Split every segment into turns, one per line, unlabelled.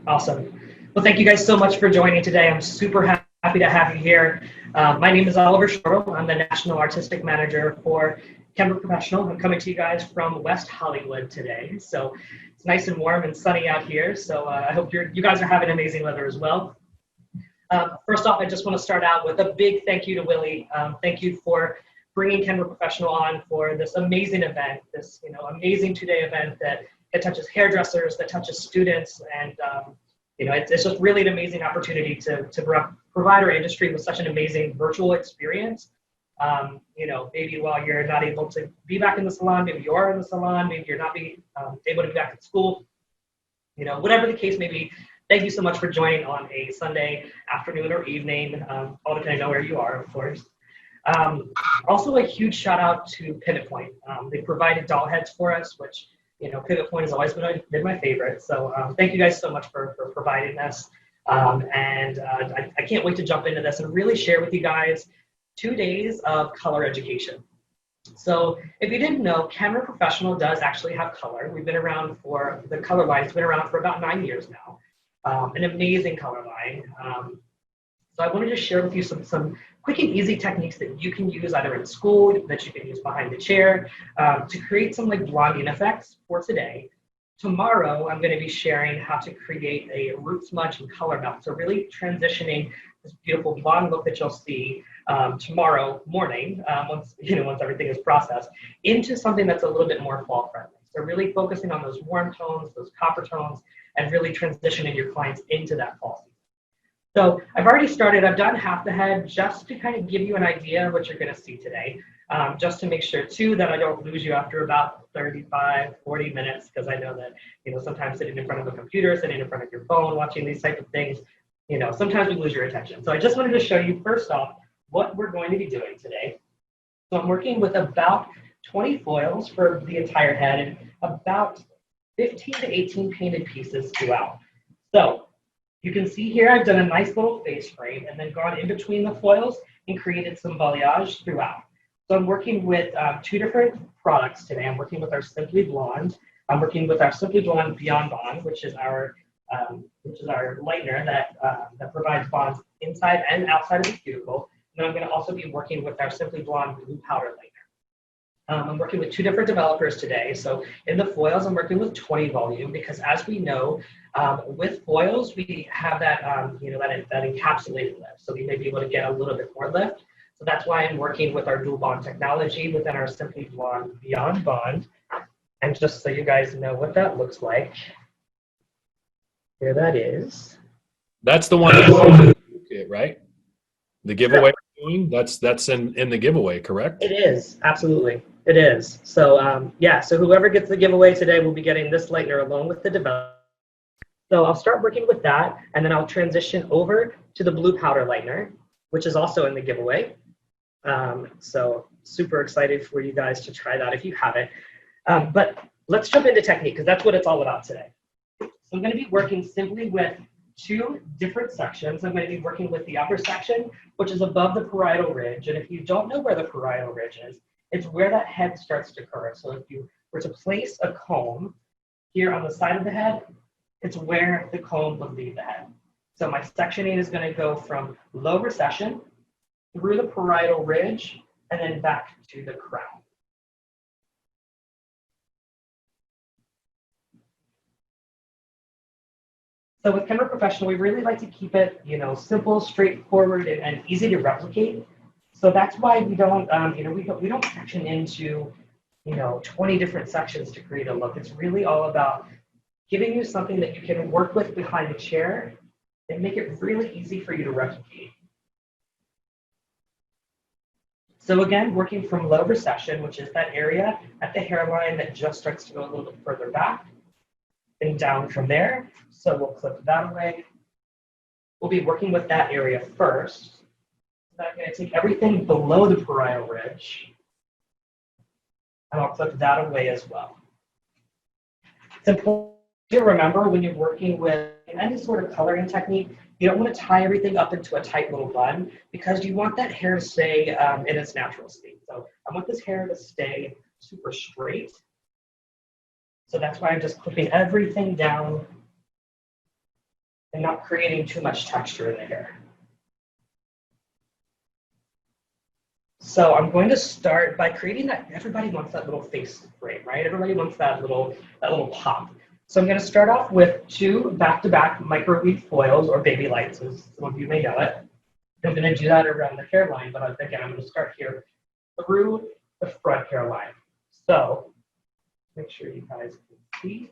Awesome. Well, thank you guys so much for joining today. I'm super happy to have you here. My name is Oliver Shortall. I'm the National Artistic Manager for Kenra Professional. I'm coming to you guys from West Hollywood today. So it's nice and warm and sunny out here. So I hope you guys are having amazing weather as well. First off, I just want to start out with a big thank you to Willie. Thank you for bringing Kenra Professional on for this amazing event, this amazing two-day event that touches hairdressers, that touches students, and it's just really an amazing opportunity to provide our industry with such an amazing virtual experience. Maybe while you're not able to be back in the salon, maybe you are in the salon, maybe you're not able to be back at school, whatever the case may be. Thank you so much for joining on a Sunday afternoon or evening, all depending on where you are, of course. Also, a huge shout out to Pivot Point. They provided doll heads for us, which Pivot Point has always been my favorite. So thank you guys so much for providing this. I can't wait to jump into this and really share with you guys 2 days of color education. So if you didn't know, Kenra Professional does actually have color. We've been around for the color line. It's been around for about 9 years now. An amazing color line. So I wanted to share with you some quick and easy techniques that you can use either in school, that you can use behind the chair, to create some blonding effects for today. Tomorrow, I'm going to be sharing how to create a root smudge and color melt. So really transitioning this beautiful blonde look that you'll see tomorrow morning, once everything is processed, into something that's a little bit more fall friendly. So really focusing on those warm tones, those copper tones, and really transitioning your clients into that fall season. So I've already started. I've done half the head just to kind of give you an idea of what you're going to see today, just to make sure too that I don't lose you after about 35, 40 minutes, because I know that sometimes sitting in front of a computer, sitting in front of your phone, watching these type of things, sometimes we lose your attention. So I just wanted to show you first off what we're going to be doing today. So I'm working with about 20 foils for the entire head and about 15 to 18 painted pieces throughout. So you can see here I've done a nice little face frame and then gone in between the foils and created some balayage throughout. So I'm working with 2 different products today. I'm working with our Simply Blonde. I'm working with our Simply Blonde Beyond Bond, which is our lightener that provides bonds inside and outside of the cuticle. And then I'm going to also be working with our Simply Blonde Blue Powder Lightener. I'm working with 2 different developers today. So in the foils, I'm working with 20 volume because, as we know, with foils, we have that, that encapsulated lift. So we may be able to get a little bit more lift. So that's why I'm working with our dual bond technology within our Simply Blonde Beyond Bond. And just so you guys know what that looks like, here that is.
That's the one, right? The giveaway, that's in the giveaway, correct?
It is, absolutely. It is. So so whoever gets the giveaway today will be getting this lightener along with the developer. So I'll start working with that, and then I'll transition over to the blue powder lightener, which is also in the giveaway. So super excited for you guys to try that if you haven't. But let's jump into technique, because that's what it's all about today. So I'm going to be working simply with 2 different sections. I'm going to be working with the upper section, which is above the parietal ridge. And if you don't know where the parietal ridge is, it's where that head starts to curve. So if you were to place a comb here on the side of the head, it's where the comb would leave the head. So my sectioning is going to go from low recession through the parietal ridge and then back to the crown. So with Kenra Professional, we really like to keep it, simple, straightforward, and easy to replicate. So that's why we don't, we don't section into, 20 different sections to create a look. It's really all about giving you something that you can work with behind the chair and make it really easy for you to replicate. So again, working from low recession, which is that area at the hairline that just starts to go a little bit further back, and down from there. So we'll clip that away. We'll be working with that area first. So I'm going to take everything below the parietal ridge, and I'll clip that away as well. It's important to remember when you're working with any sort of coloring technique, you don't want to tie everything up into a tight little bun because you want that hair to stay in its natural state. So I want this hair to stay super straight. So that's why I'm just clipping everything down and not creating too much texture in the hair. So I'm going to start by creating that. Everybody wants that little face frame, right? Everybody wants that little pop. So I'm going to start off with 2 back-to-back microweave foils, or baby lights, as some of you may know it. I'm going to do that around the hairline, but again, I'm going to start here through the front hairline. So make sure you guys can see.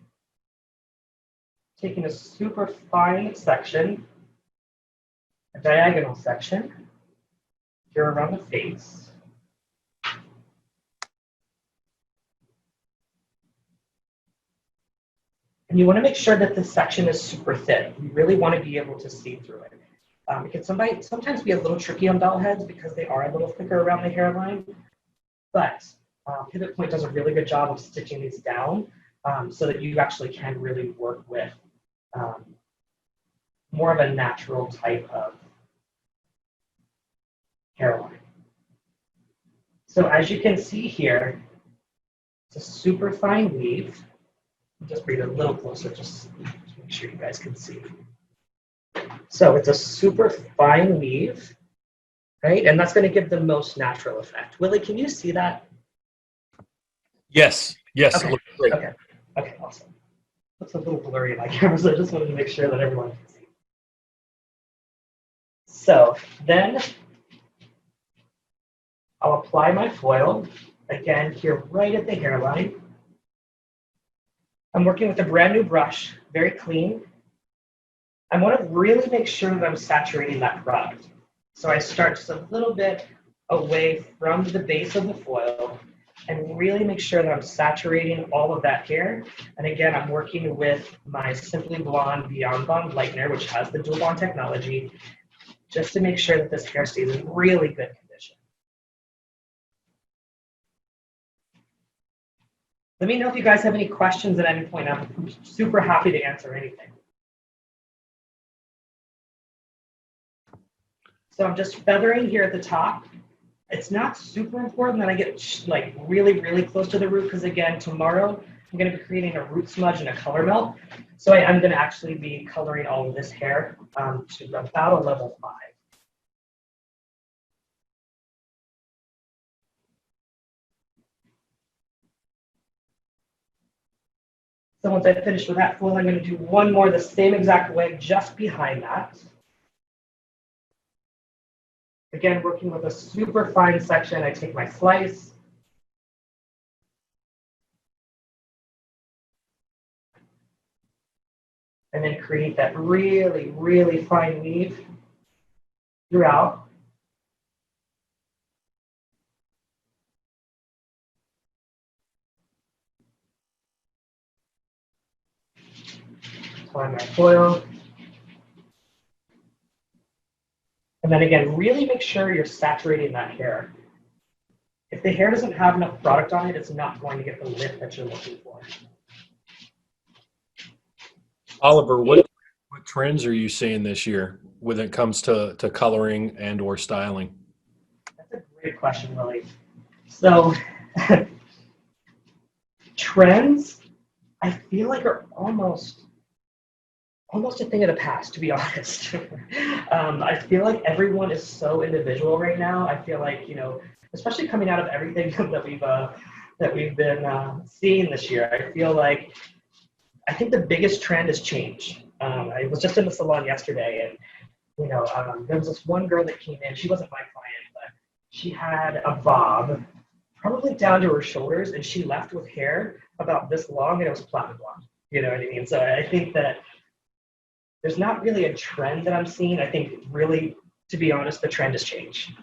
Taking a super fine section, a diagonal section, here around the face. And you want to make sure that this section is super thin. You really want to be able to see through it. It can sometimes be a little tricky on doll heads because they are a little thicker around the hairline. But Pivot Point does a really good job of stitching these down so that you actually can really work with more of a natural type of hairline. So as you can see here, it's a super fine weave. I'll just bring it a little closer, just to make sure you guys can see. So it's a super fine weave, right? And that's going to give the most natural effect. Willie, can you see that?
Yes. Yes.
Okay.
It looks great.
Okay, awesome. Looks a little blurry in my camera, so I just wanted to make sure that everyone can see. So then I'll apply my foil, again, here right at the hairline. I'm working with a brand new brush, very clean. I want to really make sure that I'm saturating that product. So I start just a little bit away from the base of the foil and really make sure that I'm saturating all of that hair. And again, I'm working with my Simply Blonde Beyond Bond Lightener, which has the dual bond technology, just to make sure that this hair stays in really good condition. Let me know if you guys have any questions at any point. I'm super happy to answer anything. So I'm just feathering here at the top. It's not super important that I get like really, really close to the root because again, tomorrow I'm going to be creating a root smudge and a color melt. So I'm going to actually be coloring all of this hair to about a level 5. So once I finish with that foil, I'm going to do one more the same exact way just behind that. Again, working with a super fine section, I take my slice. And then create that really, really fine weave throughout. Apply my foil. And then again, really make sure you're saturating that hair. If the hair doesn't have enough product on it, it's not going to get the lift that you're looking for.
Oliver, what trends are you seeing this year when it comes to coloring and or styling?
That's a great question, Willie. So trends, I feel like are almost a thing of the past, to be honest. I feel like everyone is so individual right now. I feel like, you know, especially coming out of everything that we've been seeing this year, I think the biggest trend is change. I was just in the salon yesterday, and you know, there was this one girl that came in. She wasn't my client, but she had a bob, probably down to her shoulders, and she left with hair about this long, and it was platinum blonde. You know what I mean? So I think that there's not really a trend that I'm seeing. I think really, to be honest, the trend is change.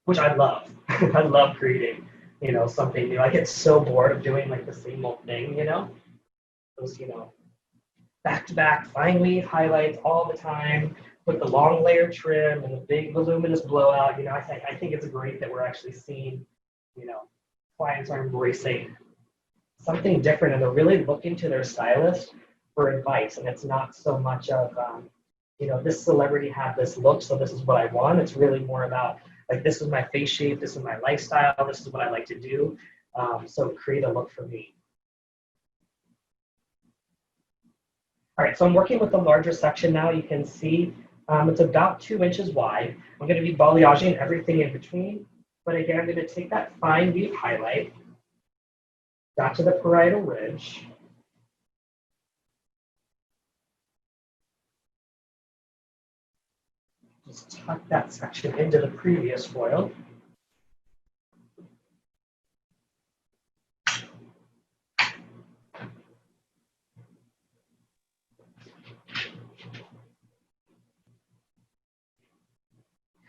Which I love. I love creating, you know, something new. I get so bored of doing like the same old thing, you know? Those, you know, back-to-back fine weave highlights all the time with the long layer trim and the big voluminous blowout. You know, I think it's great that we're actually seeing, you know, clients are embracing something different and they're really looking to their stylist for advice. And it's not so much of, you know, this celebrity had this look, so this is what I want. It's really more about like, this is my face shape, this is my lifestyle, this is what I like to do. So create a look for me. All right, so I'm working with a larger section now. You can see it's about 2 inches wide. I'm going to be balayaging everything in between. But again, I'm going to take that fine weave highlight back to the parietal ridge. Just tuck that section into the previous foil.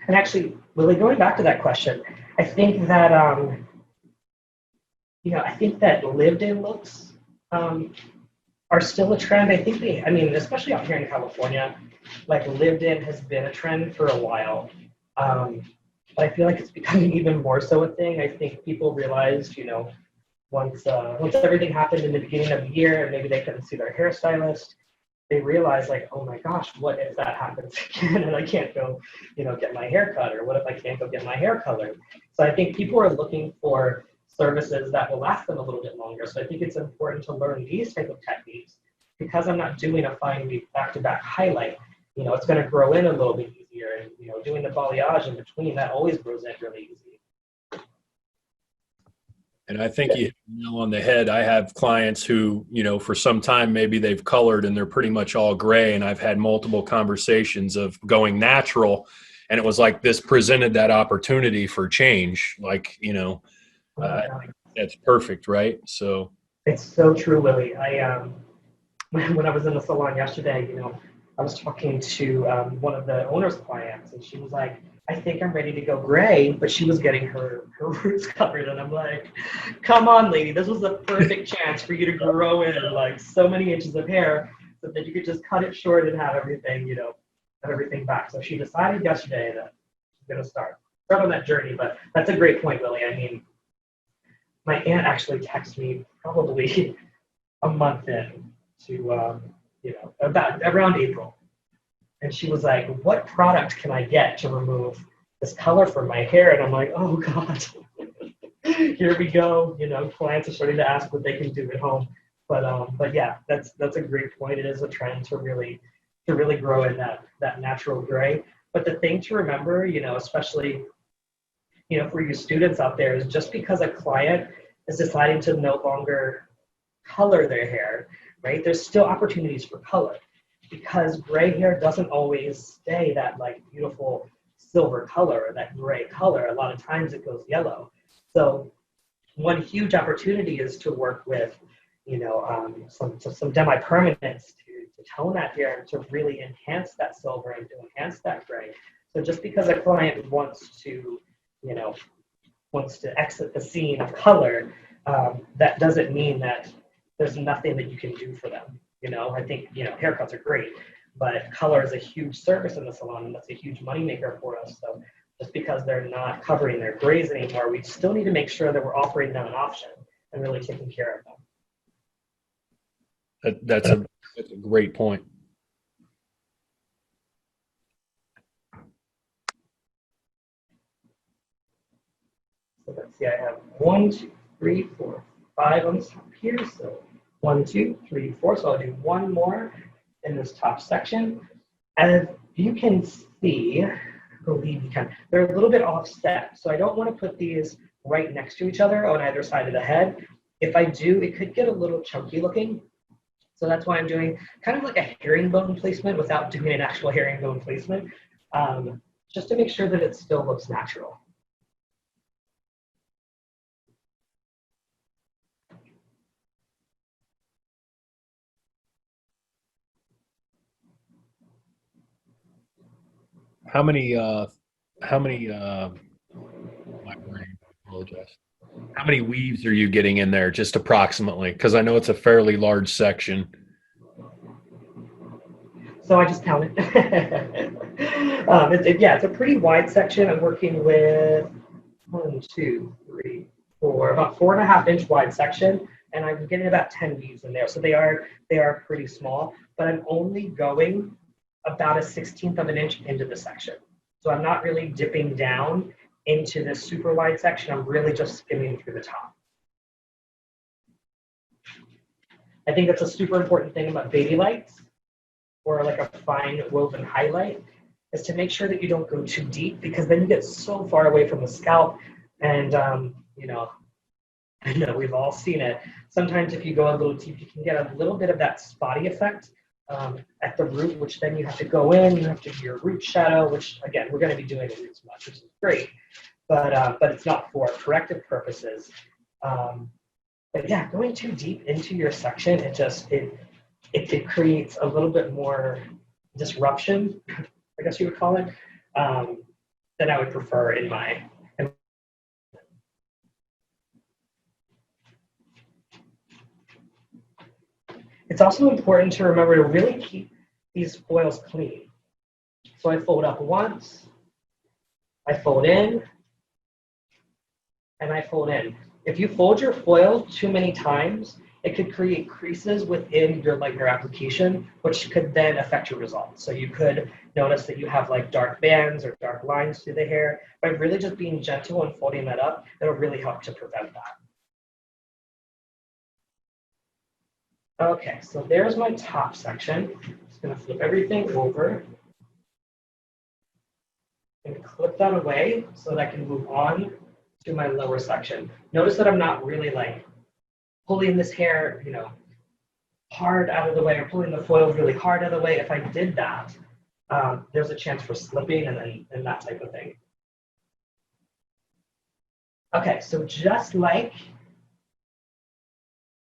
And actually, Lily, going back to that question, I think that I think that lived-in looks are still a trend. I mean, especially out here in California, like lived-in has been a trend for a while. But I feel like it's becoming even more so a thing. I think people realized, once everything happened in the beginning of the year, and maybe they couldn't see their hairstylist, they realize like, oh my gosh, what if that happens again and I can't go, get my hair cut, or what if I can't go get my hair colored? So I think people are looking for services that will last them a little bit longer. So I think it's important to learn these type of techniques because I'm not doing a fine weave back-to-back highlight. It's going to grow in a little bit easier, and doing the balayage in between, that always grows in really easy.
And I think you hit the nail on the head. I have clients who, for some time, maybe they've colored and they're pretty much all gray. And I've had multiple conversations of going natural. And it was like this presented that opportunity for change. Like, I think that's perfect, right? So
it's so true, Willie. When I was in the salon yesterday, I was talking to one of the owner's clients, and she was like, I think I'm ready to go gray, but she was getting her roots covered. And I'm like, come on, lady, this was the perfect chance for you to grow in like so many inches of hair so that you could just cut it short and have everything, have everything back. So she decided yesterday that she's going to start on that journey. But that's a great point, Willie. I mean, my aunt actually texted me probably a month in to, about around April. And she was like, what product can I get to remove this color from my hair? And I'm like, oh God, here we go. Clients are starting to ask what they can do at home. But yeah, that's a great point. It is a trend to really grow in that natural gray. But the thing to remember, especially, for you students out there, is just because a client is deciding to no longer color their hair, right? There's still opportunities for color, because gray hair doesn't always stay that like beautiful silver color or that gray color. A lot of times it goes yellow. So one huge opportunity is to work with, some demi-permanents to tone that hair and to really enhance that silver and to enhance that gray. So just because a client wants to exit the scene of color, that doesn't mean that there's nothing that you can do for them. I think, haircuts are great, but color is a huge service in the salon, and that's a huge moneymaker for us. So just because they're not covering their grays anymore, we still need to make sure that we're offering them an option and really taking care of them.
that's a great point.
So let's see, I have 1, 2, 3, 4, 5 on the top here. So 1, 2, 3, 4. So I'll do one more in this top section. As you can see, I believe you can, they're a little bit offset. So I don't want to put these right next to each other on either side of the head. If I do, it could get a little chunky looking. So that's why I'm doing kind of like a herringbone placement without doing an actual herringbone placement, just to make sure that it still looks natural.
How many my brain, I apologize. How many weaves are you getting in there, just approximately? Because I know it's a fairly large section.
So I just counted. It's a pretty wide section. I'm working with 1, 2, 3, 4, about 4.5 inch wide section, and I'm getting about 10 weaves in there. So they are pretty small, but I'm only going about 1/16 of an inch into the section. So I'm not really dipping down into this super wide section. I'm really just skimming through the top. I think that's a super important thing about baby lights. or like a fine woven highlight is to make sure that you don't go too deep, because then you get so far away from the scalp. And, you know, I know we've all seen it. Sometimes if you go a little deep, you can get a little bit of that spotty effect at the root, which then you have to go in, you have to do your root shadow, which again, we're going to be doing the roots much, which is great, but it's not for corrective purposes. But yeah, going too deep into your section, it creates a little bit more disruption, I guess you would call it, than I would prefer in my. It's also important to remember to really keep these foils clean. So I fold up once, I fold in, and I fold in. If you fold your foil too many times, it could create creases within your application, which could then affect your results. So you could notice that you have like dark bands or dark lines through the hair. By really just being gentle and folding that up, it'll really help to prevent that. Okay, so there's my top section. I'm just gonna flip everything over and clip that away so that I can move on to my lower section. Notice that I'm not really like pulling this hair, you know, hard out of the way, or pulling the foils really hard out of the way. If I did that, there's a chance for slipping and that type of thing. Okay, so just like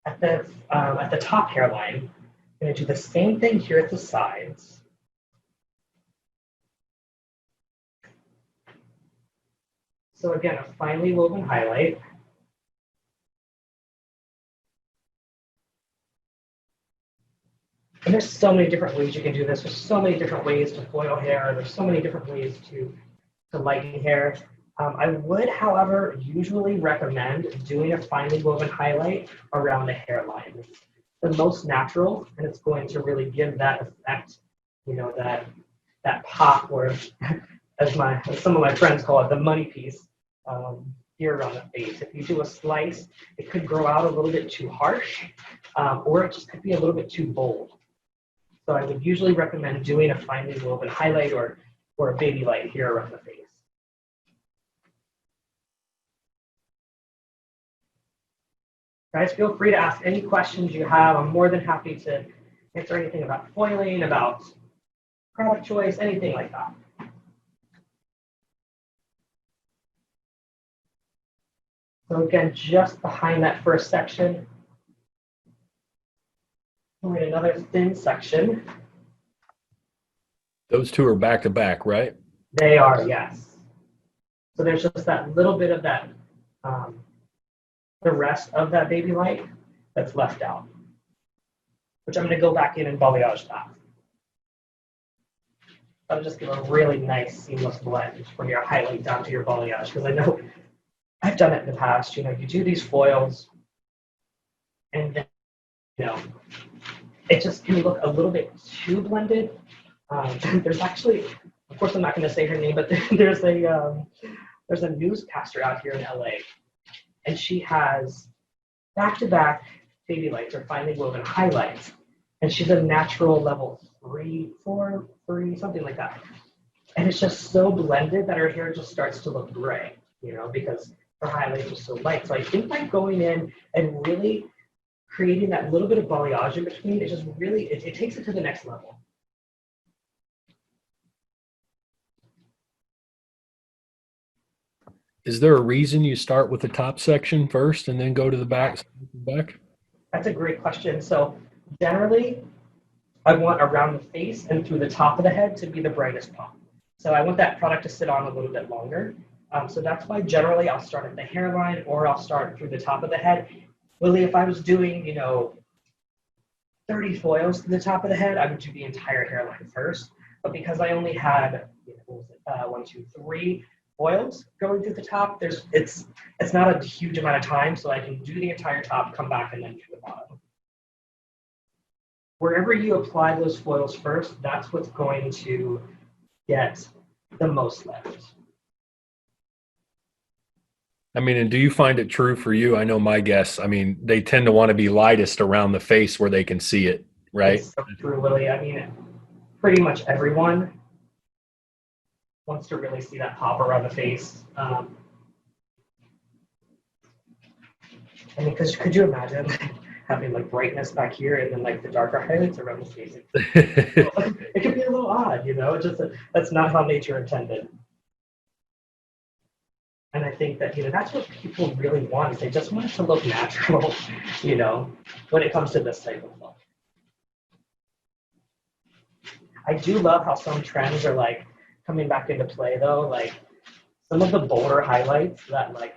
at the top hairline, I'm going to do the same thing here at the sides. So again, a finely woven highlight. And there's so many different ways you can do this. There's so many different ways to foil hair. There's so many different ways to lighten hair. I would, however, usually recommend doing a finely woven highlight around the hairline. It's the most natural, and it's going to really give that effect, you know, that pop, or as some of my friends call it, the money piece here around the face. If you do a slice, it could grow out a little bit too harsh, or it just could be a little bit too bold. So I would usually recommend doing a finely woven highlight or a baby light here around the face. Guys, feel free to ask any questions you have. I'm more than happy to answer anything about foiling, about product choice, anything like that. So again, just behind that first section, we're in another thin section.
Those two are back to back, right?
They are, yes. So there's just that little bit of that, the rest of that baby light that's left out, which I'm going to go back in and balayage that. That'll just give a really nice seamless blend from your highlight down to your balayage, because I know I've done it in the past. You know, you do these foils, and then, you know, it just can look a little bit too blended. There's actually, of course, I'm not going to say her name, but there's a newscaster out here in LA, and she has back-to-back baby lights or finely woven highlights, and she's a natural level 3, 4, 3, something like that. And it's just so blended that her hair just starts to look gray, you know, because her highlights are so light. So I think by going in and really creating that little bit of balayage in between, it just really, it takes it to the next level.
Is there a reason you start with the top section first and then go to the back?
That's a great question. So generally, I want around the face and through the top of the head to be the brightest pop. So I want that product to sit on a little bit longer. So that's why generally I'll start at the hairline, or I'll start through the top of the head. Really, if I was doing, you know, 30 foils to the top of the head, I would do the entire hairline first. But because I only had, you know, what was it, 1, 2, 3 foils going through the top, it's not a huge amount of time, so I can do the entire top, come back, and then do the bottom. Wherever you apply those foils first, that's what's going to get the most lift.
I mean, and do you find it true for you? I know my guests, I mean, they tend to want to be lightest around the face where they can see it, right?
It's so true, Willie. I mean, pretty much everyone wants to really see that pop around the face. I mean, because could you imagine having like brightness back here and then like the darker highlights around the face? It could be a little odd, you know. Just that's not how nature intended. And I think that, you know, that's what people really want. Is they just want it to look natural, you know, when it comes to this type of look. I do love how some trends are like coming back into play though, like some of the bolder highlights that like,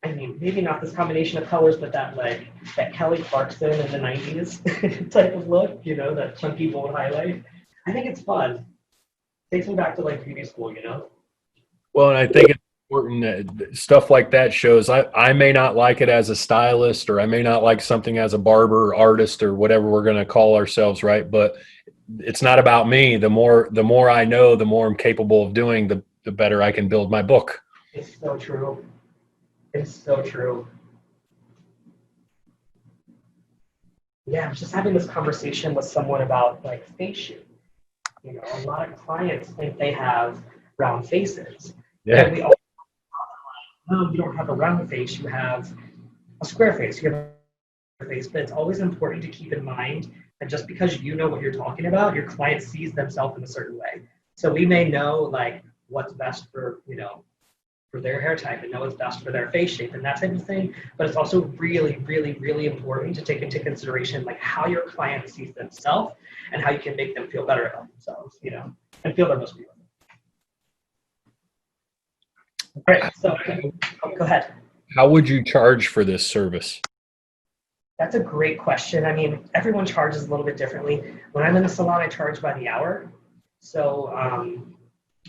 I mean, maybe not this combination of colors, but that like that Kelly Clarkson in the 90s type of look, you know, that chunky bold highlight. I think it's fun. Takes me back to like beauty school, you know?
Well, and I think it's important that stuff like that shows I may not like it as a stylist, or I may not like something as a barber or artist or whatever we're going to call ourselves, right? But it's not about me. The more I know, the more I'm capable of doing, the better I can build my book.
It's so true. It's so true. Yeah, I was just having this conversation with someone about like face shape. You know, a lot of clients think they have round faces.
Yeah.
And we all no, you don't have a round face, you have a square face, you have a face, but it's always important to keep in mind that just because you know what you're talking about, your client sees themselves in a certain way. So we may know like what's best for, you know, for their hair type and know what's best for their face shape and that type of thing. But it's also really, really, really important to take into consideration like how your client sees themselves and how you can make them feel better about themselves, you know, and feel their most beautiful. All right, so go ahead.
How would you charge for this service?
That's a great question. I mean, everyone charges a little bit differently. When I'm in the salon, I charge by the hour. So,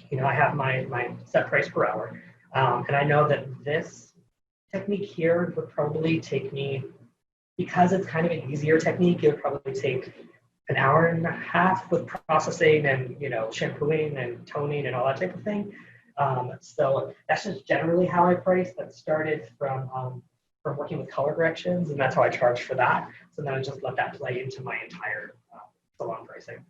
you know, I have my set price per hour. And I know that this technique here would probably take me, because it's kind of an easier technique, it would probably take an hour and a half with processing and, you know, shampooing and toning and all that type of thing. So that's just generally how I price. That started from working with color corrections, and that's how I charge for that. So then I just let that play into my entire salon pricing.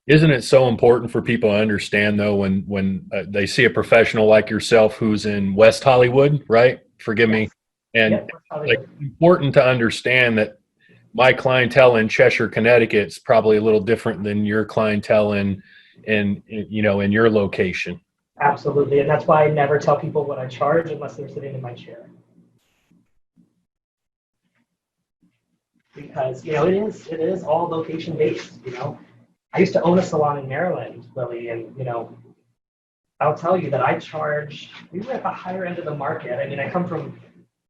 Isn't it so important for people to understand though, when they see a professional like yourself who's in West Hollywood, right? Forgive me. And
Yep,
like important to understand that my clientele in Cheshire, Connecticut is probably a little different than your clientele in you know, in your location.
absolutely, and that's why I never tell people what I charge unless they're sitting in my chair. Because, you know, it is all location based, you know. I used to own a salon in Maryland, Lily, and, you know, I'll tell you that we were at the higher end of the market. I mean, I come from a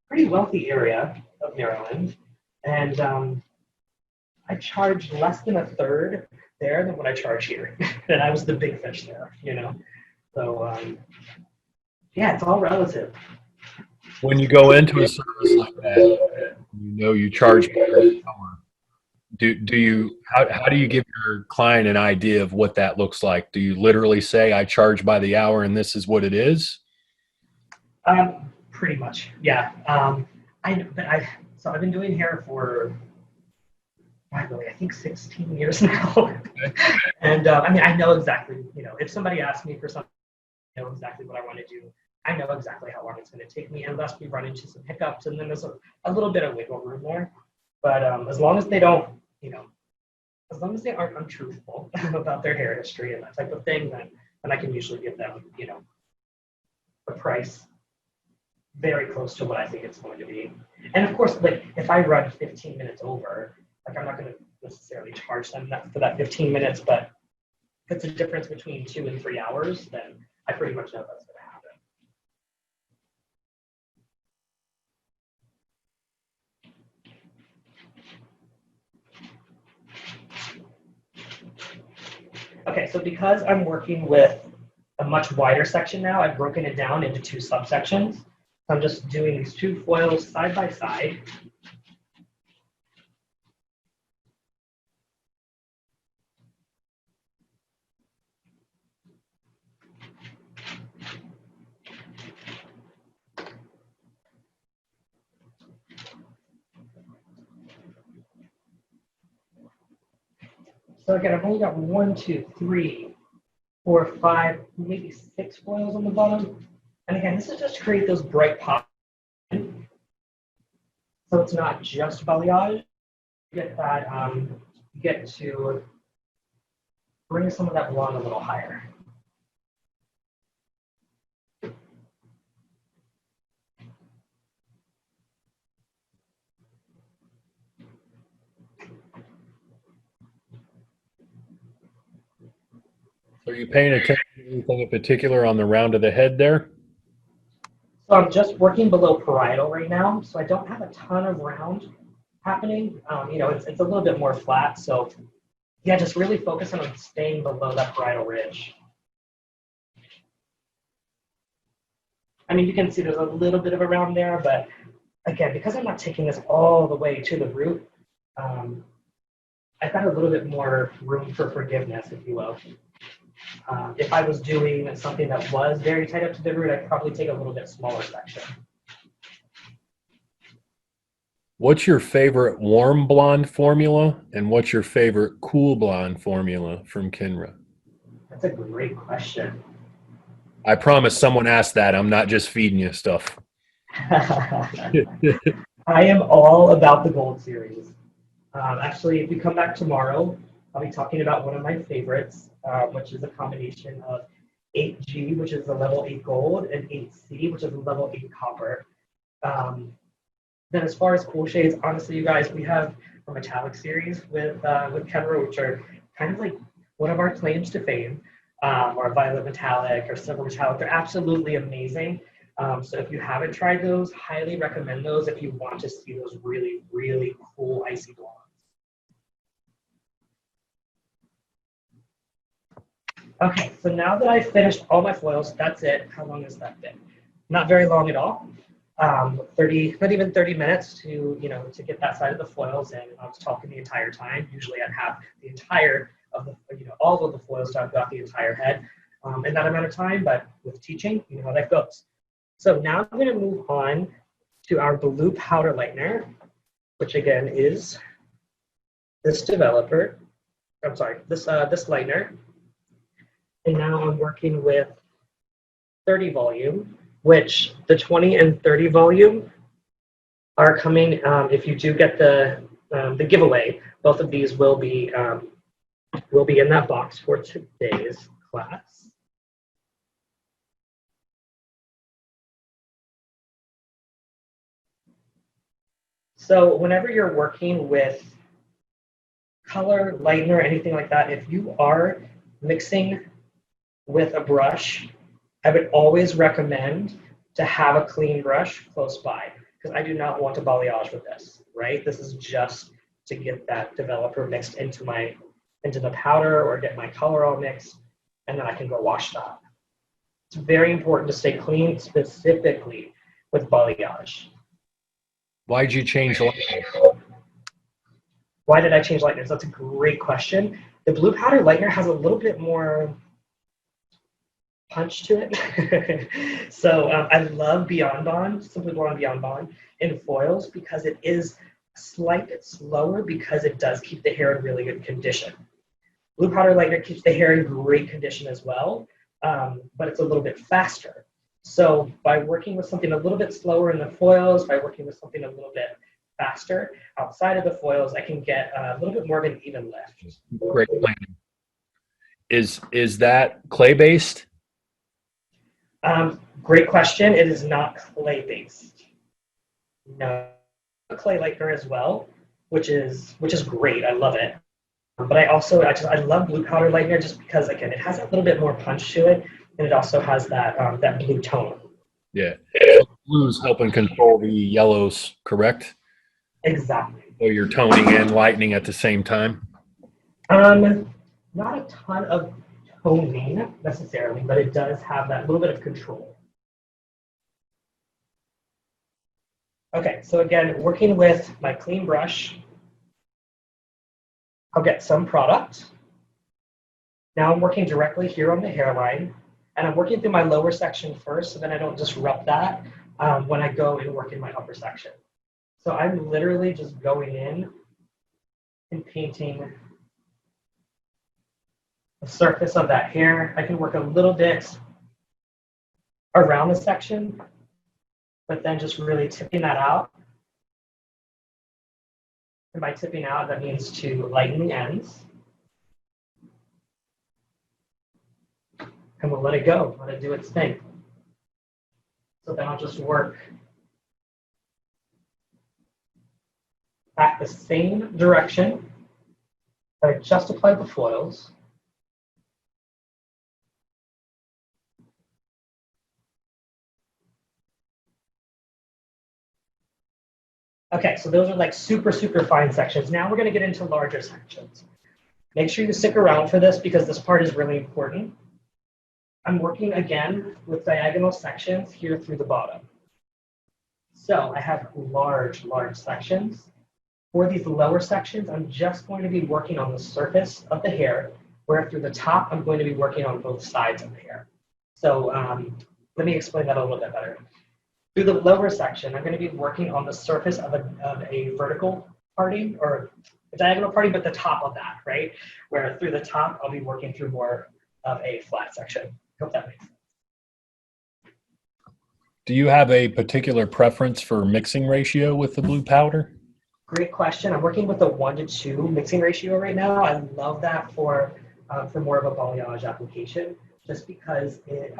pretty wealthy area of Maryland, and I charged less than a third there than what I charge here. And I was the big fish there, you know. So, yeah, it's all relative.
When you go into a service like that, you know you charge per hour. Do you how do you give your client an idea of what that looks like? Do you literally say I charge by the hour and this is what it is?
Pretty much, yeah. So I've been doing hair for I think 16 years now. And I mean, I know exactly, you know, if somebody asks me for something, I know exactly what I want to do. I know exactly how long it's going to take me, unless we run into some hiccups, and then there's a little bit of wiggle room there. But as long as they don't, you know, as long as they aren't untruthful about their hair history and that type of thing, then I can usually give them, you know, a price very close to what I think it's going to be. And of course, like if I run 15 minutes over, like I'm not going to necessarily charge them for that 15 minutes, but if it's a difference between 2 and 3 hours, then I pretty much know that's going to happen. Okay, so because I'm working with a much wider section now, I've broken it down into 2 subsections. So I'm just doing these 2 foils side by side. So again, I've only got 1, 2, 3, 4, 5, maybe 6 foils on the bottom. And again, this is just to create those bright pops. So it's not just balayage. You get that, you get to bring some of that blonde a little higher.
So are you paying attention to anything in particular on the round of the head there?
So I'm just working below parietal right now, so I don't have a ton of round happening. You know, it's a little bit more flat, so yeah, just really focus on staying below that parietal ridge. I mean, you can see there's a little bit of a round there, but again, because I'm not taking this all the way to the root, I've got a little bit more room for forgiveness, if you will. If I was doing something that was very tight up to the root, I'd probably take a little bit smaller section.
What's your favorite warm blonde formula, and what's your favorite cool blonde formula from Kenra?
That's a great question.
I promise someone asked that. I'm not just feeding you stuff.
I am all about the Gold Series. Actually, if you come back tomorrow, I'll be talking about one of my favorites, which is a combination of 8G, which is a level 8 gold, and 8C, which is a level 8 copper. Then as far as cool shades, honestly, you guys, we have a metallic series with Kenra, which are kind of like one of our claims to fame, or violet metallic or silver metallic. They're absolutely amazing. So if you haven't tried those, highly recommend those if you want to see those really, really cool icy blondes. Okay, so now that I've finished all my foils, that's it. How long has that been? Not very long at all. 30, not even 30 minutes to, to get that side of the foils in. I was talking the entire time. Usually I'd have the entire of the, all of the foils done throughout the entire head in that amount of time, but with teaching, you know how that goes. So now I'm going to move on to our blue powder lightener, which again is this developer. I'm sorry, this lightener. And now I'm working with 30 volume, which the 20 and 30 volume are coming. If you do get the giveaway, both of these will be in that box for today's class. So whenever you're working with color, lightener, anything like that, if you are mixing with a brush, I would always recommend to have a clean brush close by, because I do not want to balayage with this, right? This is just to get that developer mixed into the powder or get my color all mixed, and then I can go wash that. It's very important to stay clean, specifically with balayage.
Why'd you change lightning?
Why did I change lightners? That's a great question. The blue powder lightener has a little bit more punch to it. So I love Beyond Bond, Simply Blonde Beyond Bond in foils, because it is a slight bit slower, because it does keep the hair in really good condition. Blue powder lightener keeps the hair in great condition as well, but it's a little bit faster. So by working with something a little bit slower in the foils, by working with something a little bit faster outside of the foils, I can get a little bit more of an even lift.
Great planning. Is that clay based?
Great question. It is not clay based. No, clay lightener as well, which is great. I love it. But I love blue powder lightener just because, again, it has a little bit more punch to it, and it also has that that blue tone.
Yeah, so blues helping control the yellows, correct?
Exactly.
So you're toning and lightening at the same time.
Not a ton of toning necessarily, but it does have that little bit of control. Okay, so again, working with my clean brush, I'll get some product. Now I'm working directly here on the hairline, and I'm working through my lower section first, so then I don't disrupt that when I go and work in my upper section. So I'm literally just going in and painting the surface of that hair. I can work a little bit around the section, but then just really tipping that out. And by tipping out, that means to lighten the ends. And we'll let it go, let it do its thing. So then I'll just work back the same direction that I just applied the foils. Okay, so those are like super, super fine sections. Now we're going to get into larger sections. Make sure you stick around for this because this part is really important. I'm working again with diagonal sections here through the bottom. So I have large, large sections. For these lower sections, I'm just going to be working on the surface of the hair, where through the top, I'm going to be working on both sides of the hair. So let me explain that a little bit better. Through the lower section, I'm going to be working on the surface of a vertical parting or a diagonal parting, but the top of that, right? Where through the top, I'll be working through more of a flat section. Hope that makes sense.
Do you have a particular preference for mixing ratio with the blue powder?
Great question. I'm working with a 1:2 mixing ratio right now. I love that for more of a balayage application, just because it,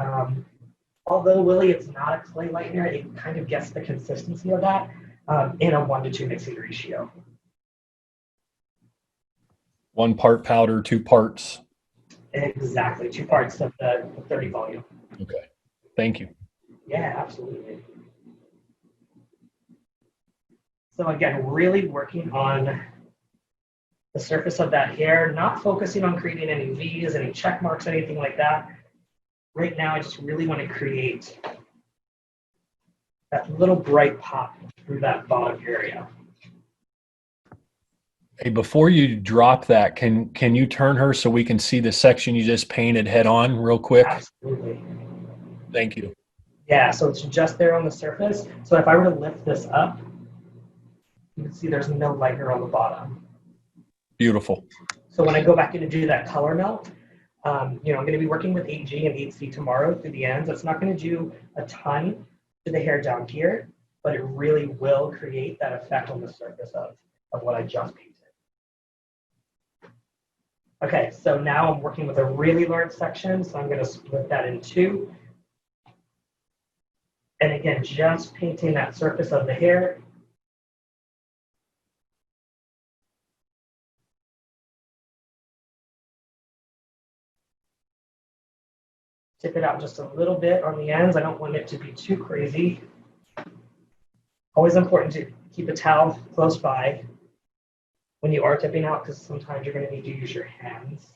although Willie, it's not a clay lightener, it kind of gets the consistency of that in a 1:2 mixing ratio.
1 part powder, 2 parts.
Exactly, 2 parts of the 30 volume.
Okay, thank you.
Yeah, absolutely. So again, really working on the surface of that hair, not focusing on creating any V's, any check marks, anything like that. Right now, I just really want to create that little bright pop through that bottom area.
Hey, before you drop that, can you turn her so we can see the section you just painted head on real quick?
Absolutely.
Thank you.
Yeah, so it's just there on the surface. So if I were to lift this up, you can see there's no lightener on the bottom.
Beautiful.
So when I go back in to do that color melt, I'm going to be working with 8G and 8C tomorrow through the ends. It's not going to do a ton to the hair down here, but it really will create that effect on the surface of what I just painted. Okay, so now I'm working with a really large section, so I'm going to split that in 2. And again, just painting that surface of the hair. Tip it out just a little bit on the ends. I don't want it to be too crazy. Always important to keep a towel close by when you are tipping out, because sometimes you're going to need to use your hands.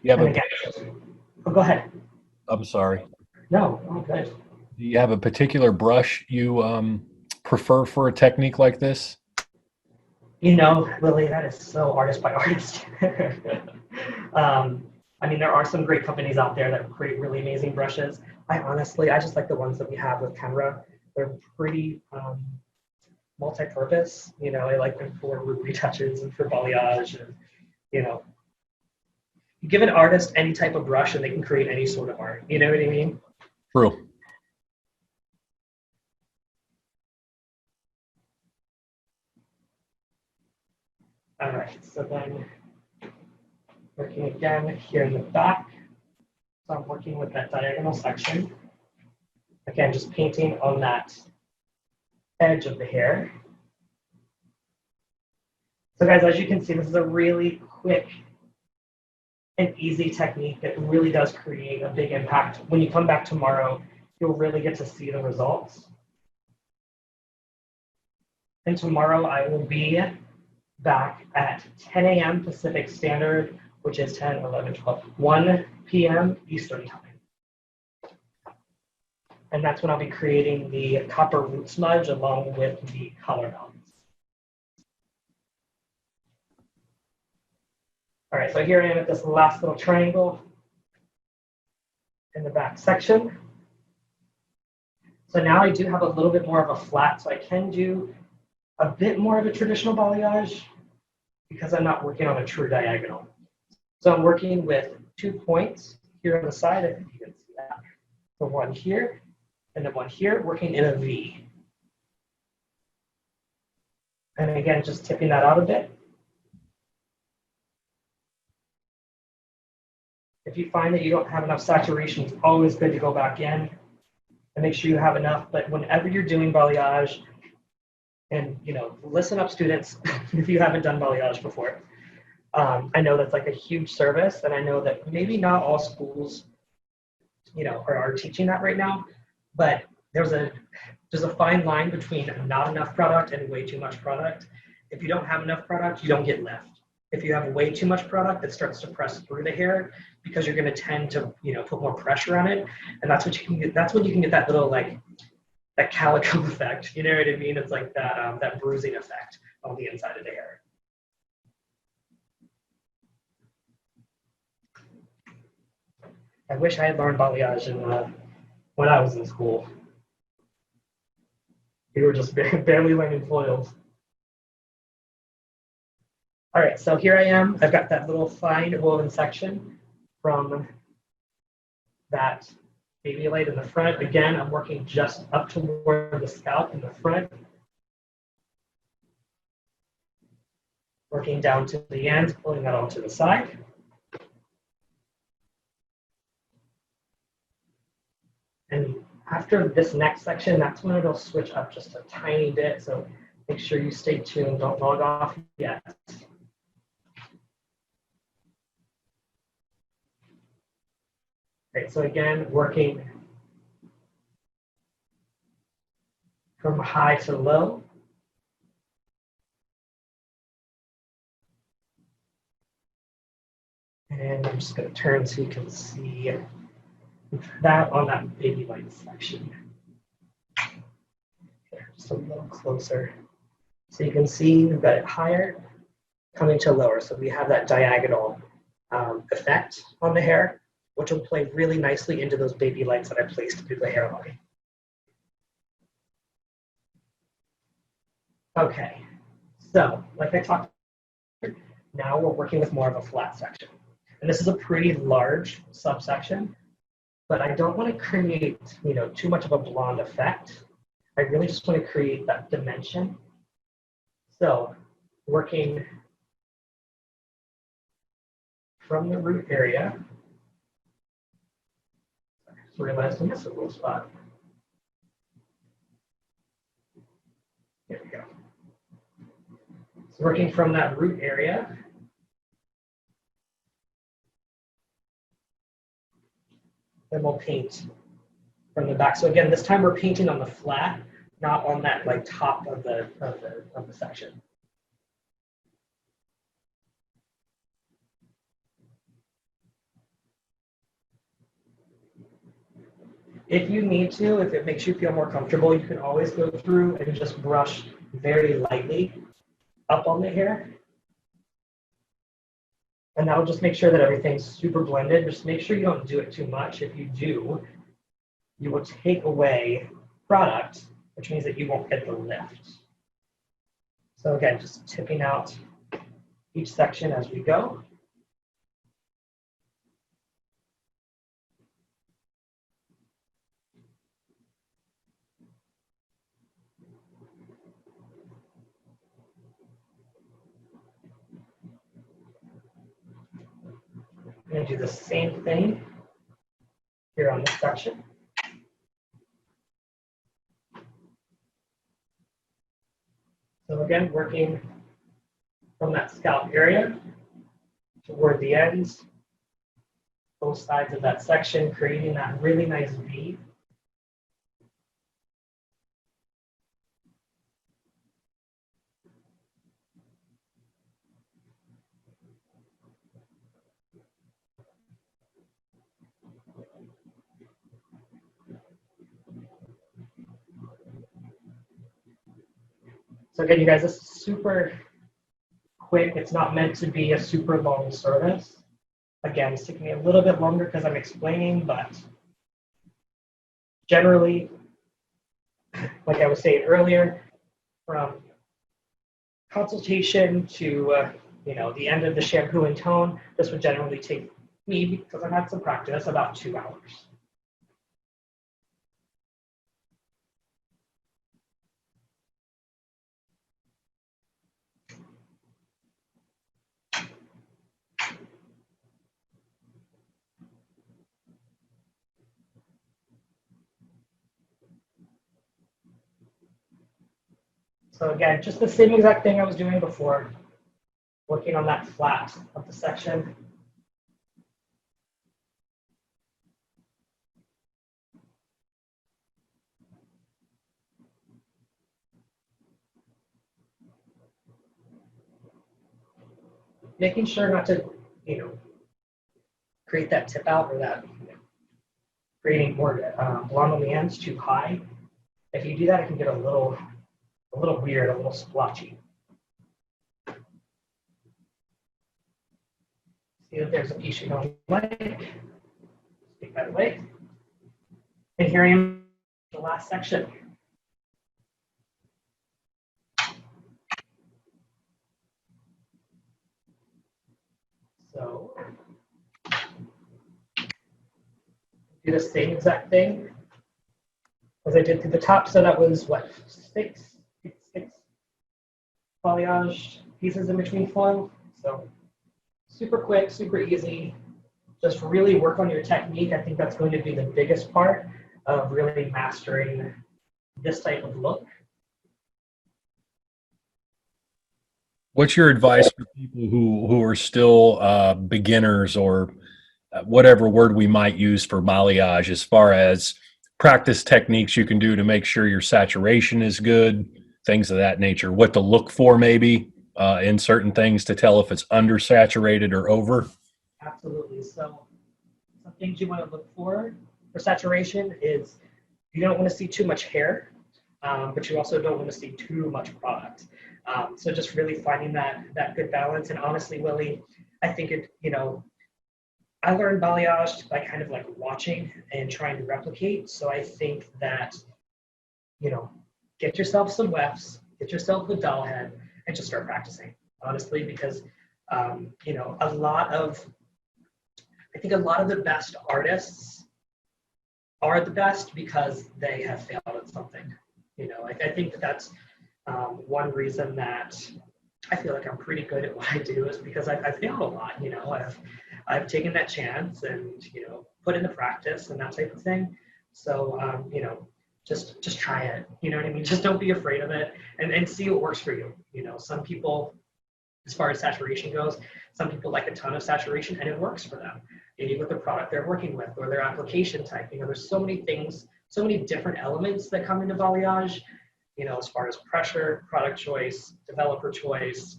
You have
And
a,
again, go ahead.
I'm sorry.
No, okay.
Do you have a particular brush you prefer for a technique like this?
Lily, that is so artist by artist. I mean, there are some great companies out there that create really amazing brushes. I just like the ones that we have with Kenra. They're pretty multi-purpose. I like them for retouches and for balayage. And, you give an artist any type of brush and they can create any sort of art. You know what I mean?
True.
All right, so then working again here in the back. So I'm working with that diagonal section. Again, just painting on that edge of the hair. So guys, as you can see, this is a really quick and easy technique that really does create a big impact. When you come back tomorrow, you'll really get to see the results. And tomorrow I will be back at 10 a.m. Pacific Standard, which is 10, 11, 12, 1 p.m. Eastern Time. And that's when I'll be creating the copper root smudge along with the color melts. All right, so here I am at this last little triangle in the back section. So now I do have a little bit more of a flat, so I can do a bit more of a traditional balayage because I'm not working on a true diagonal. So I'm working with 2 points here on the side, if you can see that. So one here, and then one here, working in a V. And again, just tipping that out a bit. If you find that you don't have enough saturation, it's always good to go back in and make sure you have enough. But whenever you're doing balayage, and listen up, students, if you haven't done balayage before. I know that's like a huge service, and I know that maybe not all schools, are teaching that right now. But there's a fine line between not enough product and way too much product. If you don't have enough product, you don't get lift. If you have way too much product, it starts to press through the hair because you're going to tend to put more pressure on it, and that's what you can get. That's when you can get that little that calico effect. You know what I mean? It's like that bruising effect on the inside of the hair. I wish I had learned balayage when I was in school. We were just barely learning foils. All right, so here I am. I've got that little fine woven section from that baby light in the front. Again, I'm working just up toward the scalp in the front. Working down to the end, pulling that all to the side. And after this next section, that's when it'll switch up just a tiny bit. So make sure you stay tuned. Don't log off yet. Great, so again, working from high to low. And I'm just going to turn so you can see that on that baby light section. Just a little closer. So you can see we've got it higher, coming to lower. So we have that diagonal effect on the hair, which will play really nicely into those baby lights that I placed through the hairline. Okay, so like I talked about, now we're working with more of a flat section. And this is a pretty large subsection, but I don't want to create too much of a blonde effect. I really just want to create that dimension. So working from the root area. I just realized I missed a little spot. There we go. So working from that root area. Then we'll paint from the back. So again, this time we're painting on the flat, not on that top of the section. If you need to, if it makes you feel more comfortable, you can always go through and just brush very lightly up on the hair. And that'll just make sure that everything's super blended. Just make sure you don't do it too much. If you do, you will take away product, which means that you won't get the lift. So again, just tipping out each section as we go. I'm going to do the same thing here on this section. So again, working from that scalp area toward the ends, both sides of that section, creating that really nice V. So again, you guys, this is super quick. It's not meant to be a super long service. Again, it's taking me a little bit longer because I'm explaining, but generally, like I was saying earlier, from consultation to the end of the shampoo and tone, this would generally take me, because I've had some practice, about 2 hours. So again, just the same exact thing I was doing before, working on that flat of the section. Making sure not to, create that tip out or that, creating more blonde on the ends too high. If you do that, it can get a little weird, a little splotchy. See that there's a piece you don't like. Take that away. And here I am, the last section. So do the same exact thing as I did to the top. So that was what, six balayage pieces in between foil. So super quick, super easy. Just really work on your technique. I think that's going to be the biggest part of really mastering this type of look.
What's your advice for people who are still beginners, or whatever word we might use for balayage, as far as practice techniques you can do to make sure your saturation is good, things of that nature, what to look for maybe in certain things to tell if it's undersaturated or over?
Absolutely. So some things you want to look for saturation is you don't want to see too much hair, but you also don't want to see too much product. So just really finding that good balance. And honestly, Willie, I think I learned balayage by kind of like watching and trying to replicate. So I think that, get yourself some wefts, get yourself a doll head, and just start practicing, honestly, because, I think a lot of the best artists are the best because they have failed at something. I think that's one reason that I feel like I'm pretty good at what I do is because I've failed a lot. I've taken that chance and put into practice and that type of thing. So just try it. You know what I mean? Just don't be afraid of it and see what works for you. Some people, as far as saturation goes, some people like a ton of saturation and it works for them. Maybe with the product they're working with or their application type. There's so many things, so many different elements that come into balayage. As far as pressure, product choice, developer choice,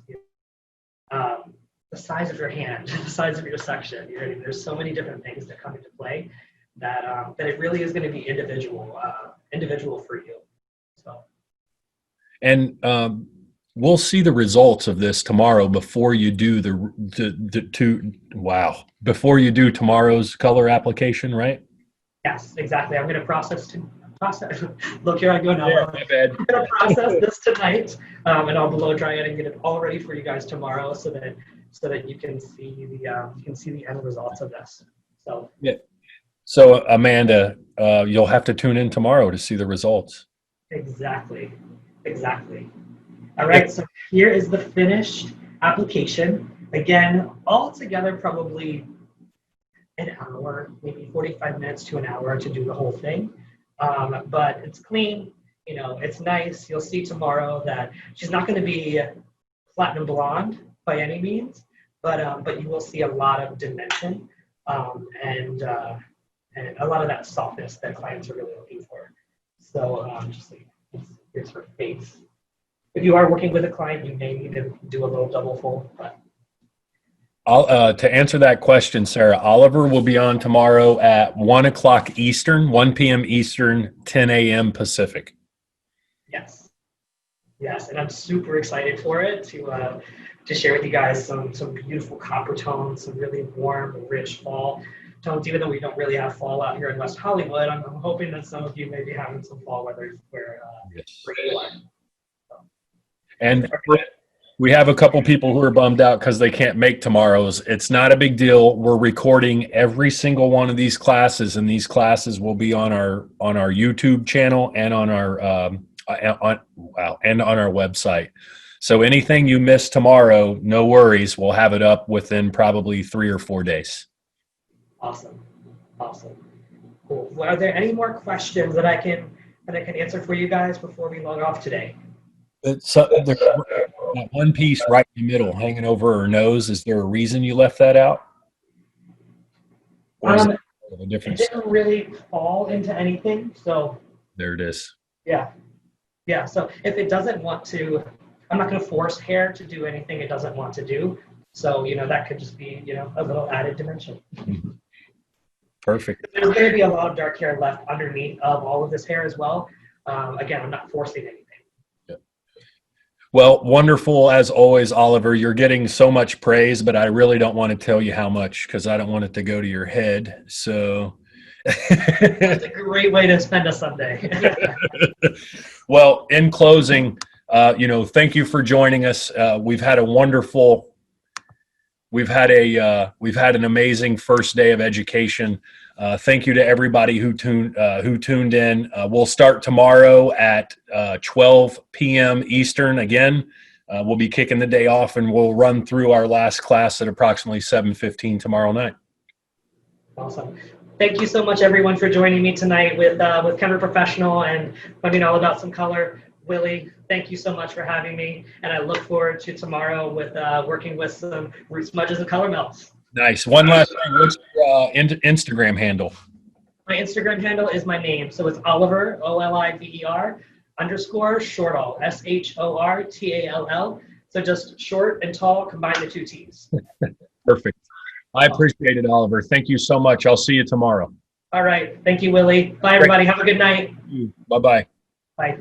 the size of your hand, the size of your section. There's so many different things that come into play that it really is going to be individual for you. So.
And we'll see the results of this tomorrow before you do before you do tomorrow's color application, right?
Yes, exactly. I'm going to process. Look, here I go now.
Yeah, my bad.
I'm going to process this tonight, and I'll blow dry it and get it all ready for you guys tomorrow, so that you can see the end results of this. So
yeah. So Amanda, you'll have to tune in tomorrow to see the results.
Exactly. All right. So here is the finished application. Again, all together probably an hour, maybe 45 minutes to an hour to do the whole thing. But it's clean, it's nice. You'll see tomorrow that she's not going to be platinum blonde by any means, but you will see a lot of dimension and a lot of that softness that clients are really looking for. So here's her face. If you are working with a client, you may need to do a little double fold, but.
To answer that question, Sarah, Oliver will be on tomorrow at 1 o'clock Eastern, 1 p.m. Eastern, 10 a.m. Pacific.
Yes, and I'm super excited for it to share with you guys some beautiful copper tones, some really warm, rich fall tones, even though we don't really have fall out here in West Hollywood. I'm hoping that some of you may be having some fall weather where you are.
And we have a couple people who are bummed out because they can't make tomorrow's. It's not a big deal. We're recording every single one of these classes, and these classes will be on our YouTube channel and on our website. So anything you miss tomorrow, no worries. We'll have it up within probably 3 or 4 days.
Awesome. Cool. Well, are there any more questions that I can answer for you guys before we log off today?
There's that one piece right in the middle hanging over her nose. Is there a reason you left that out? Or is it a different?
It didn't really fall into anything, so.
There it is.
Yeah. So if it doesn't want to, I'm not going to force hair to do anything it doesn't want to do. So, that could just be, a little added dimension.
Perfect.
There's going to be a lot of dark hair left underneath of all of this hair as well. Again, I'm not forcing anything.
Well, wonderful as always, Oliver. You're getting so much praise, but I really don't want to tell you how much because I don't want it to go to your head. So
that's a great way to spend a Sunday.
Well, in closing, thank you for joining us. We've had an amazing first day of education. Thank you to everybody who tuned in. We'll start tomorrow at 12 p.m. Eastern. Again, we'll be kicking the day off, and we'll run through our last class at approximately 7:15 tomorrow night.
Awesome. Thank you so much, everyone, for joining me tonight with Kenra Professional and learning all about some color. Willie, thank you so much for having me, and I look forward to tomorrow with working with some root smudges and color melts.
Nice. One last thing. What's your Instagram handle?
My Instagram handle is my name. So it's Oliver, OLIVER, _ Shortall, SHORTALL. So just short and tall, combine the 2 T's.
Perfect. I appreciate it, Oliver. Thank you so much. I'll see you tomorrow.
All right. Thank you, Willie. Bye, everybody. Have a good night.
Bye-bye.
Bye.